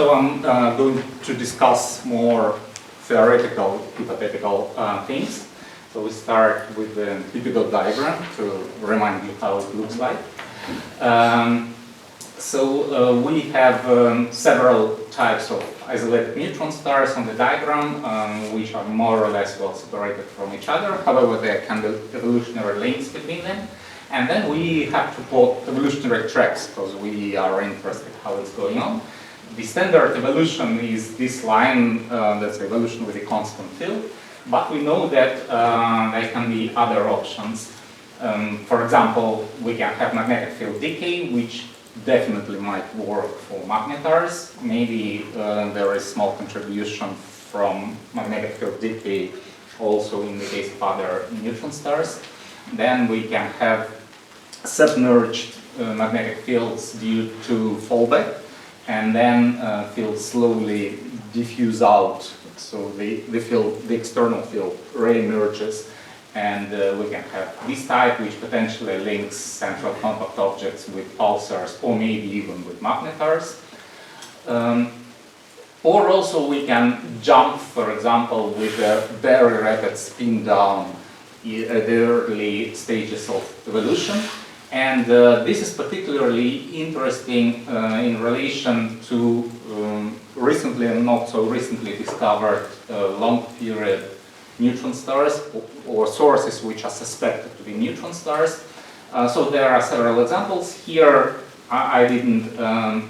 So I'm going to discuss more theoretical, hypothetical things. So we start with the typical diagram to remind you how it looks like. We have several types of isolated neutron stars on the diagram, which are more or less well separated from each other. However, there can be evolutionary links between them. And then we have to plot evolutionary tracks because we are interested how it's going on. The standard evolution is this line, that's evolution with a constant field. But we know that there can be other options. For example, we can have magnetic field decay, which definitely might work for magnetars. Maybe there is small contribution from magnetic field decay also in the case of other neutron stars. Then we can have submerged magnetic fields due to fallback, and then fields slowly diffuse out. So the external field re-emerges, and we can have this type, which potentially links central compact objects with pulsars, or maybe even with magnetars. Or also we can jump, for example, with a very rapid spin down at the early stages of evolution. And this is particularly interesting in relation to recently and not so recently discovered long period neutron stars, or sources which are suspected to be neutron stars. So there are several examples. Here I didn't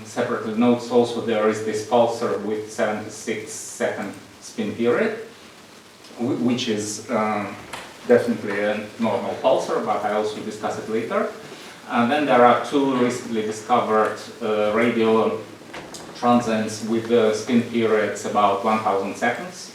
separately note also there is this pulsar with 76-second spin period, which is definitely a normal pulsar, but I also discuss it later. And then there are two recently discovered radio transients with spin periods about 1000 seconds.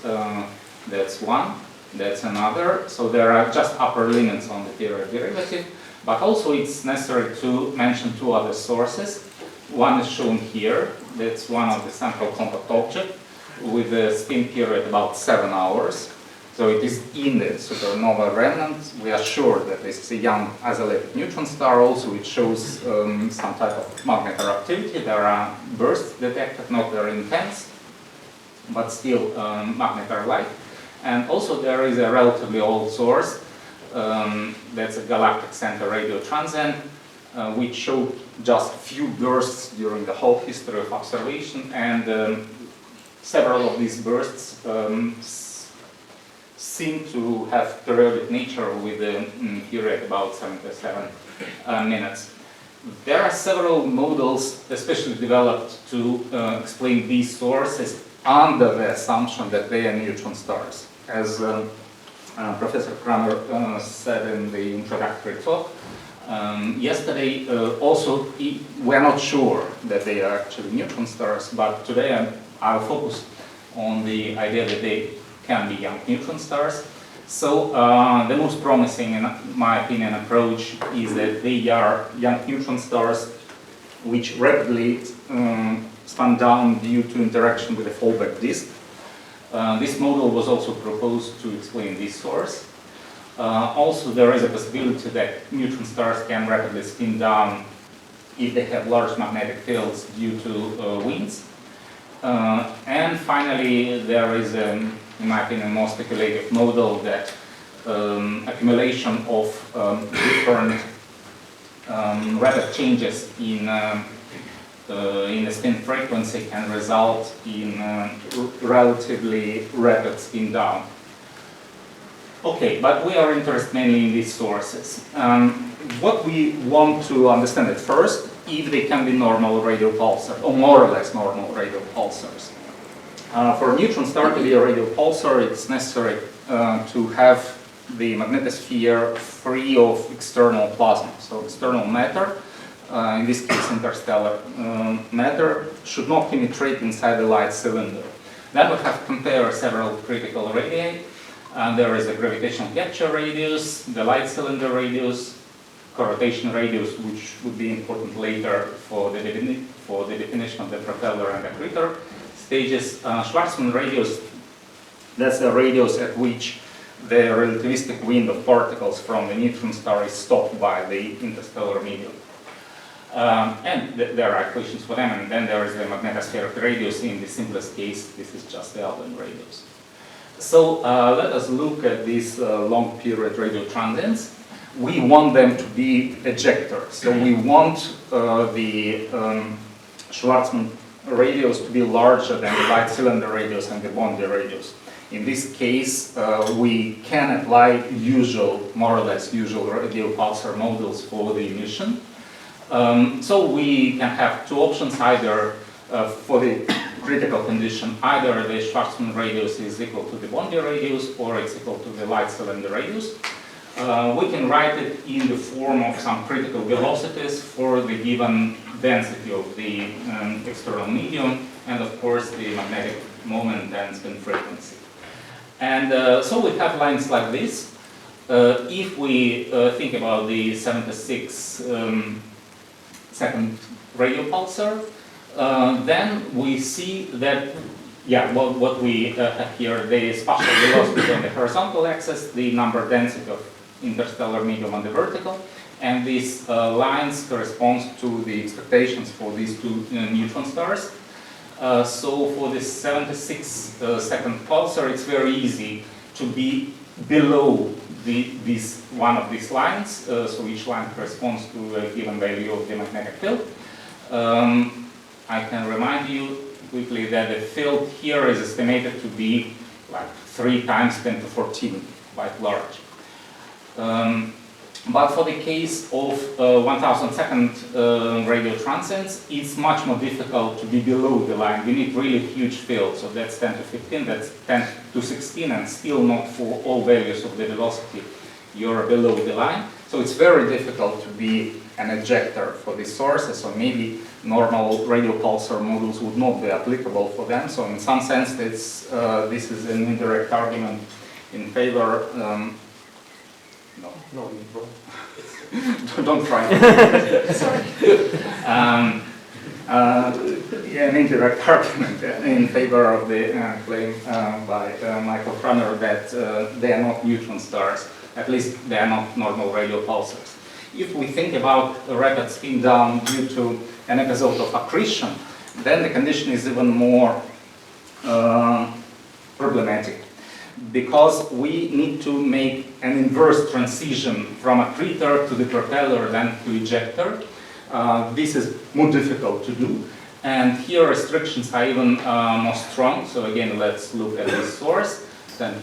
That's one, that's another. So there are just upper limits on the period derivative, but also it's necessary to mention two other sources. One is shown here, that's one of the central compact object with a spin period about 7 hours. So it is in the supernova remnant. We are sure that this is a young isolated neutron star. Also, it shows some type of magnetar activity. There are bursts detected, not very intense, but still magnetar-like. And also there is a relatively old source, that's a galactic center radio transient, which showed just few bursts during the whole history of observation, and several of these bursts seem to have periodic nature with a period about 77 minutes. There are several models especially developed to explain these sources under the assumption that they are neutron stars. As Professor Kramer said in the introductory talk yesterday, also we're not sure that they are actually neutron stars, but today I'll focus on the idea that they can be young neutron stars. So the most promising, in my opinion, approach is that they are young neutron stars which rapidly spun down due to interaction with a fallback disk. This model was also proposed to explain this source. Also, there is a possibility that neutron stars can rapidly spin down if they have large magnetic fields due to winds. And finally, there is, in my opinion, more speculative model that accumulation of different rapid changes in the spin frequency can result in relatively rapid spin down. Okay, but we are interested mainly in these sources. What we want to understand at first, if they can be normal radio pulsars, or more or less normal radio pulsars. For a neutron star to be a radio pulsar, it's necessary to have the magnetosphere free of external plasma. So external matter, in this case interstellar matter, should not penetrate inside the light cylinder. Then we have compared several critical radii. There is a gravitational capture radius, the light cylinder radius, co-rotation radius, which would be important later for the definition of the propeller and the accretor stages. Schwarzman radius, that's the radius at which the relativistic wind of particles from the neutron star is stopped by the interstellar medium. And there are equations for them, and then there is the magnetospheric radius. In the simplest case, this is just the Alban radius. So let us look at these long period radio transients. We want them to be ejectors. So we want the Schwarzman radius to be larger than the light cylinder radius and the Bonn radius. In this case, we can apply more or less usual radio pulsar models for the emission. So we can have two options, either for the critical condition, either the Schwarzman radius is equal to the Bonn radius or it's equal to the light cylinder radius. We can write it in the form of some critical velocities for the given density of the external medium, and of course the magnetic moment and spin frequency. And so we have lines like this. If we think about the 76 second radio pulsar, then we see that, what we have here, the spatial velocity on the horizontal axis, the number density of interstellar medium on the vertical, and these lines correspond to the expectations for these two neutron stars. So for this 76 second pulsar, it's very easy to be below one of these lines. So each line corresponds to a given value of the magnetic field. I can remind you quickly that the field here is estimated to be like 3 times 10 to 14, quite large. But for the case of 1000 second radio transients, it's much more difficult to be below the line. We need really huge fields, so that's 10 to 15, that's 10 to 16, and still not for all values of the velocity you're below the line. So it's very difficult to be an ejector for these sources, so maybe normal radio pulsar models would not be applicable for them. So in some sense, this is an indirect argument in favor. No, don't try. Sorry. An indirect argument in favor of the claim by Michael Cramer that they are not neutron stars. At least they are not normal radio pulsars. If we think about a rapid spin down due to an episode of accretion, then the condition is even more problematic, because we need to make an inverse transition from accretor to the propeller, then to ejector. This is more difficult to do, and here restrictions are even more strong. So again, let's look at this source, 10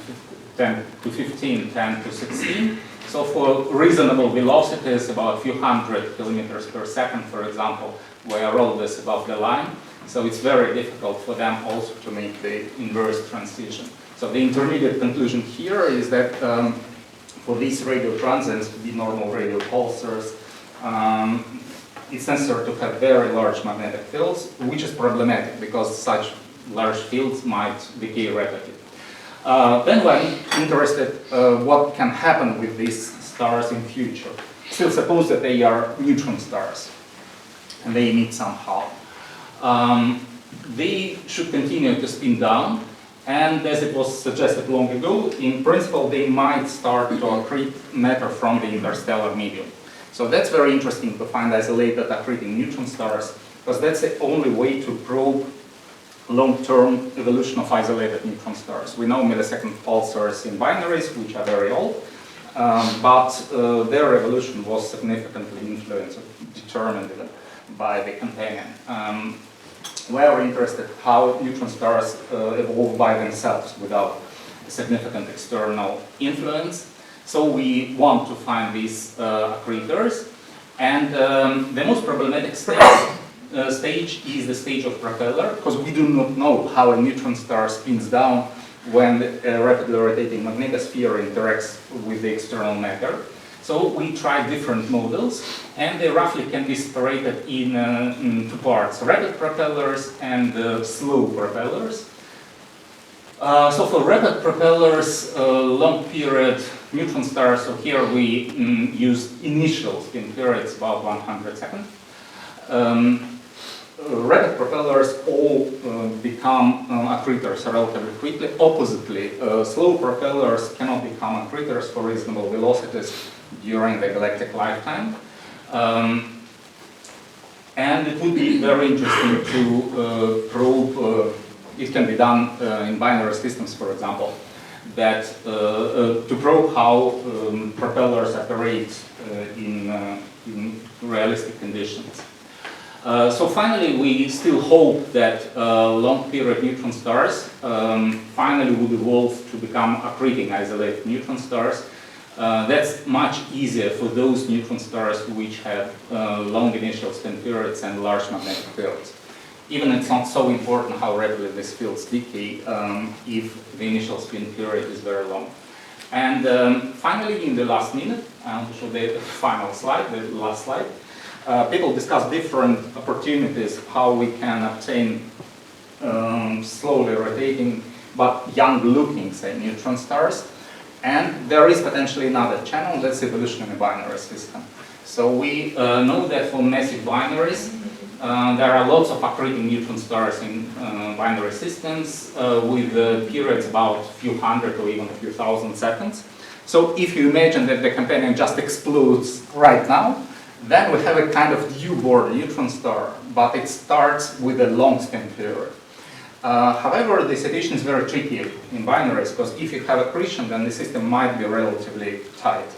to 15, 10 to 16. So for reasonable velocities, about a few hundred kilometers per second, for example, we are always above the line. So it's very difficult for them also to make the inverse transition. So the intermediate conclusion here is that for these radio transients to be normal radio pulsars, it's necessary to have very large magnetic fields, which is problematic because such large fields might decay rapidly. Then we're interested what can happen with these stars in future. Still suppose that they are neutron stars and they emit somehow. They should continue to spin down, and as it was suggested long ago, in principle they might start to accrete matter from the interstellar medium. So that's very interesting to find isolated accreting neutron stars, because that's the only way to probe long-term evolution of isolated neutron stars. We know millisecond pulsars in binaries, which are very old, but their evolution was significantly influenced, determined even by the companion. We are interested how neutron stars evolve by themselves without significant external influence. So we want to find these accretors, and the most problematic stage is the stage of propeller, because we do not know how a neutron star spins down when a rapidly rotating magnetosphere interacts with the external matter. So we try different models, and they roughly can be separated in two parts: rapid propellers and slow propellers. So for rapid propellers, long period neutron stars, so here we used initial spin periods, about 100 seconds. Rapid propellers all become accretors relatively quickly. Oppositely, slow propellers cannot become accretors for reasonable velocities during the galactic lifetime. And it would be very interesting to probe, it can be done in binary systems, for example, that to probe how propellers operate in realistic conditions. So finally, we still hope that long-period neutron stars finally would evolve to become accreting isolated neutron stars. That's much easier for those neutron stars which have long initial spin periods and large magnetic fields. Even it's not so important how rapidly these fields decay if the initial spin period is very long. And finally, in the last minute, I want to show the final slide, the last slide. People discuss different opportunities how we can obtain slowly rotating but young-looking, say, neutron stars. And there is potentially another channel, that's evolution in a binary system. So we know that for massive binaries, there are lots of accreting neutron stars in binary systems with periods about a few hundred or even a few thousand seconds. So if you imagine that the companion just explodes right now, then we have a kind of newborn neutron star, but it starts with a long spin period. However, the situation is very tricky in binaries, because if you have accretion, then the system might be relatively tight.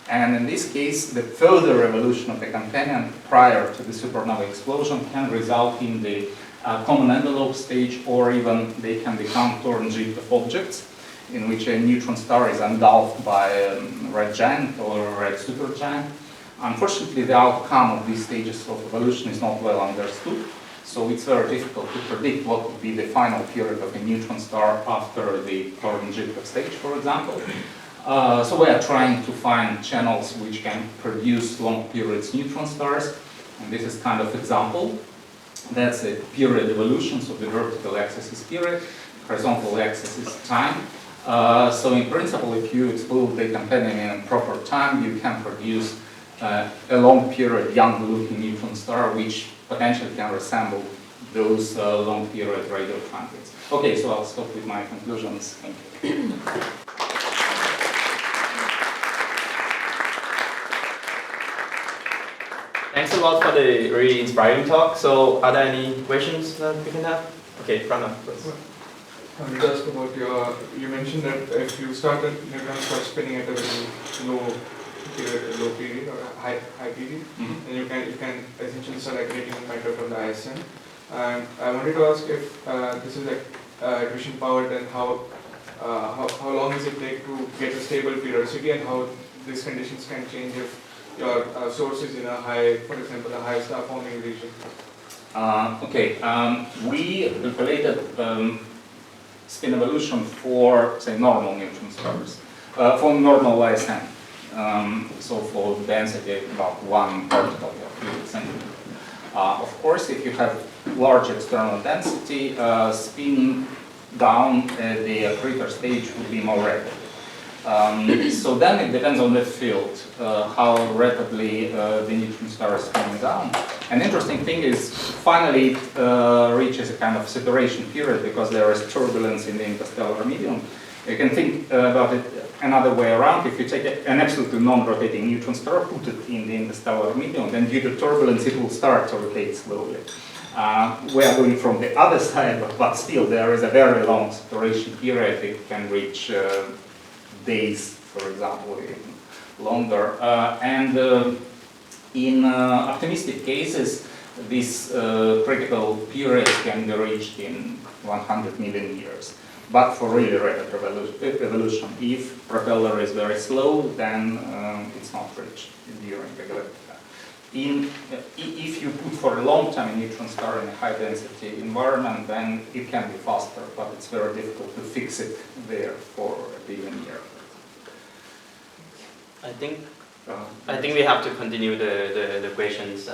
And in this case, the further evolution of the companion prior to the supernova explosion can result in the common envelope stage, or even they can become Thorne-Jeff objects, in which a neutron star is engulfed by a red giant or a red supergiant. Unfortunately, the outcome of these stages of evolution is not well understood, so it's very difficult to predict what would be the final period of a neutron star after the Thorne-Jeff stage, for example. So we are trying to find channels which can produce long periods neutron stars, and this is kind of example. That's a period evolution, so the vertical axis is period, horizontal axis is time. So in principle, if you explode the companion in a proper time, you can produce a long period young-looking neutron star, which potentially can resemble those long period radio transients. Okay, so I'll stop with my conclusions. Thank you. Thanks a lot for the very inspiring talk. So, are there any questions that we can have? Okay, Pranav, please. I wanted to ask about you mentioned that if you start a neutron start spinning at a very low period or high period, then you can essentially start aggregating matter from the ISM. And I wanted to ask if this is like accretion powered, and how long does it take to get a stable periodicity, and how these conditions can change if your source is in a high, for example, a high star forming region. We calculated spin evolution for, say, normal neutron stars, for normal ISM. So for density about 1 particle per centimeter. Of course, if you have large external density, spin down the accretor stage would be more rapid. So then it depends on the field, how rapidly the neutron star is coming down. An interesting thing is, finally it reaches a kind of separation period because there is turbulence in the interstellar medium. You can think about it another way around. If you take an absolutely non-rotating neutron star, put it in the interstellar medium, then due to turbulence it will start to rotate slowly. We are going from the other side, but still there is a very long separation period. It can reach days, for example, even longer. In optimistic cases, these critical periods can be reached in 100 million years. But for really rapid evolution, if propeller is very slow, then it's not reached during the galactic time. If you put for a long time a neutron star in a high density environment, then it can be faster, but it's very difficult to fix it there for a billion years. I think we have to continue the questions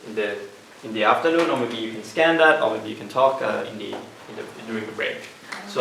in the afternoon, or maybe you can scan that, or maybe you can talk during the break.